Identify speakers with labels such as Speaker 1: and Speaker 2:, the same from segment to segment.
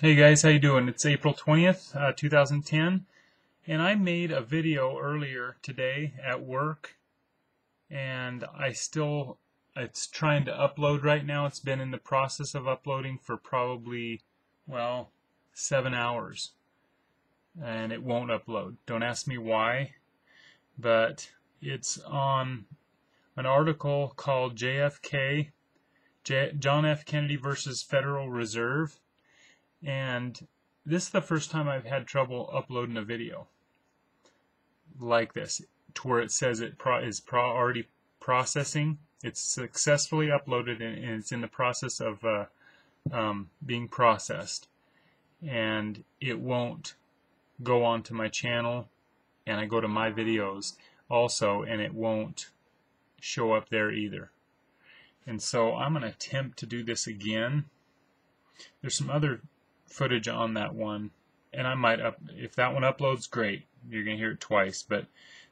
Speaker 1: Hey guys, how you doing? It's April 20th, 2010, and I made a video earlier today at work, and it's trying to upload right now. It's been in the process of uploading for probably, well, 7 hours, and it won't upload. Don't ask me why, but it's on an article called JFK, John F. Kennedy versus Federal Reserve. And this is the first time I've had trouble uploading a video like this, to where it says it is already processing. It's successfully uploaded and it's in the process of being processed. And it won't go onto my channel, and I go to my videos also, and it won't show up there either. And so I'm going to attempt to do this again. There's some other footage on that one, and I might if that one uploads, great, you're gonna hear it twice. But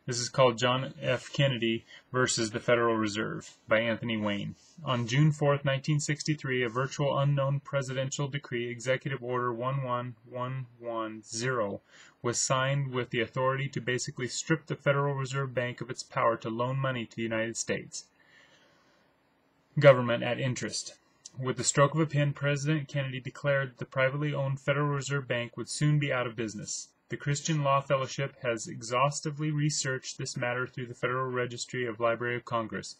Speaker 1: this is called John F. Kennedy versus the Federal Reserve by Anthony Wayne. On June 4th, 1963, a virtual unknown presidential decree, Executive Order 11110, was signed with the authority to basically strip the Federal Reserve Bank of its power to loan money to the United States government at interest. With the stroke of a pen, President Kennedy declared that the privately owned Federal Reserve Bank would soon be out of business. The Christian Law Fellowship has exhaustively researched this matter through the Federal Registry of Library of Congress.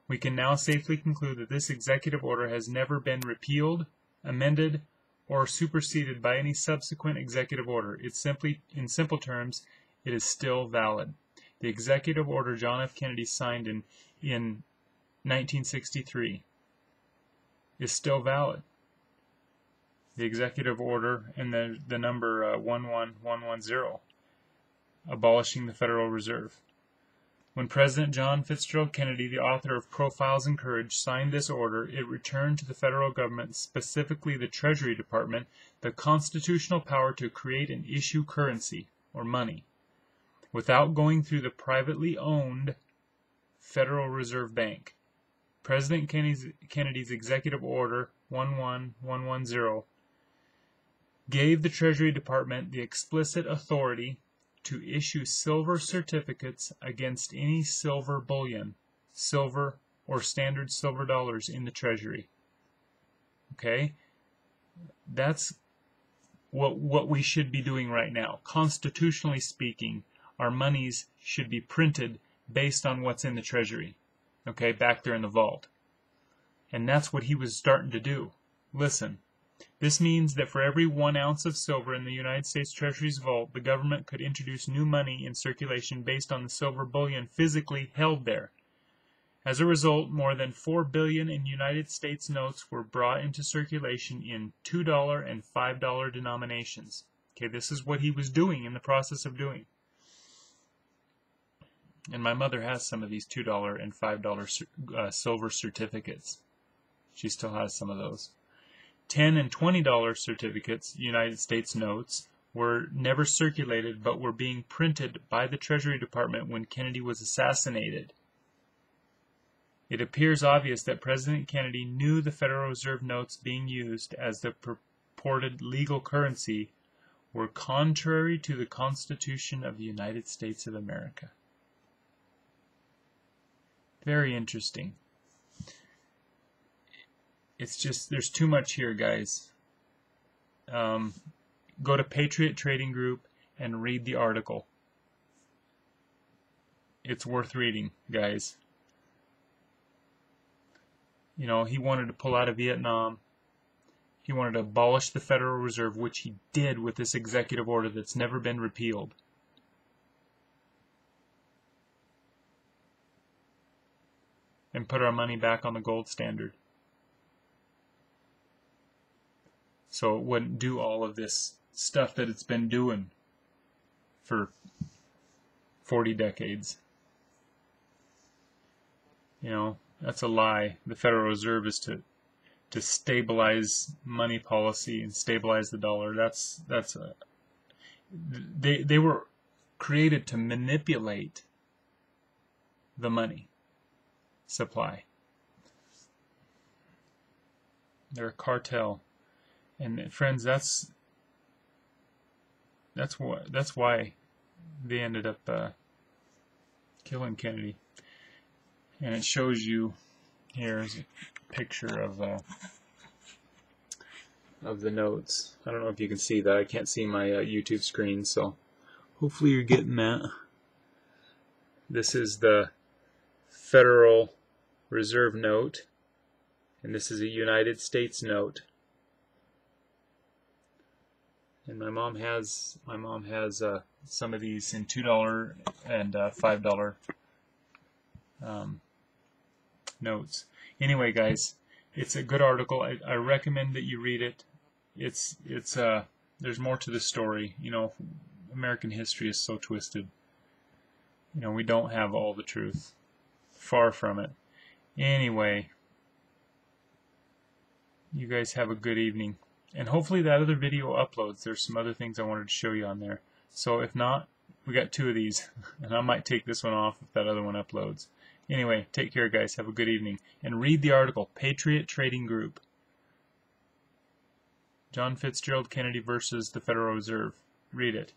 Speaker 1: We can now safely conclude that this executive order has never been repealed, amended, or superseded by any subsequent executive order. In simple terms, it is still valid. The executive order John F. Kennedy signed in 1963 is still valid. The executive order and the number 11110, abolishing the Federal Reserve. When President John Fitzgerald Kennedy, the author of Profiles in Courage, signed this order, it returned to the federal government, specifically the Treasury Department, the constitutional power to create and issue currency, or money, without going through the privately owned Federal Reserve Bank. President Kennedy's Executive Order 11110 gave the Treasury Department the explicit authority to issue silver certificates against any silver bullion, silver or standard silver dollars in the Treasury. Okay? That's what we should be doing right now. Constitutionally speaking, our monies should be printed based on what's in the Treasury. Okay, back there in the vault. And that's what he was starting to do. Listen, this means that for every 1 ounce of silver in the United States Treasury's vault, the government could introduce new money in circulation based on the silver bullion physically held there. As a result, more than $4 billion in United States notes were brought into circulation in $2 and $5 denominations. Okay, this is what he was doing, in the process of doing. And my mother has some of these $2 and $5 silver certificates. She still has some of those. $10 and $20 certificates, United States notes, were never circulated but were being printed by the Treasury Department when Kennedy was assassinated. It appears obvious that President Kennedy knew the Federal Reserve notes being used as the purported legal currency were contrary to the Constitution of the United States of America. Very interesting. It's just, there's too much here, guys. Go to Patriot Trading Group and read the article. It's worth reading, guys. You know, he wanted to pull out of Vietnam. He wanted to abolish the Federal Reserve, which he did with this executive order that's never been repealed. And put our money back on the gold standard. So it wouldn't do all of this stuff that it's been doing for 40 decades. You know, that's a lie. The Federal Reserve is to stabilize money policy and stabilize the dollar. They were created to manipulate the money supply. They're a cartel. And friends, that's why they ended up killing Kennedy. And it shows you, here's a picture of the notes. I don't know if you can see that. I can't see my YouTube screen, so hopefully you're getting that. This is the Federal Reserve note, and this is a United States note. And my mom has some of these in $2 and $5 notes. Anyway, guys, it's a good article. I recommend that you read it. There's more to the story. You know, American history is so twisted. You know, we don't have all the truth. Far from it. Anyway, you guys have a good evening. And hopefully that other video uploads. There's some other things I wanted to show you on there. So if not, we got 2 of these. And I might take this one off if that other one uploads. Anyway, take care, guys. Have a good evening. And read the article, Patriot Trading Group. John Fitzgerald Kennedy versus the Federal Reserve. Read it.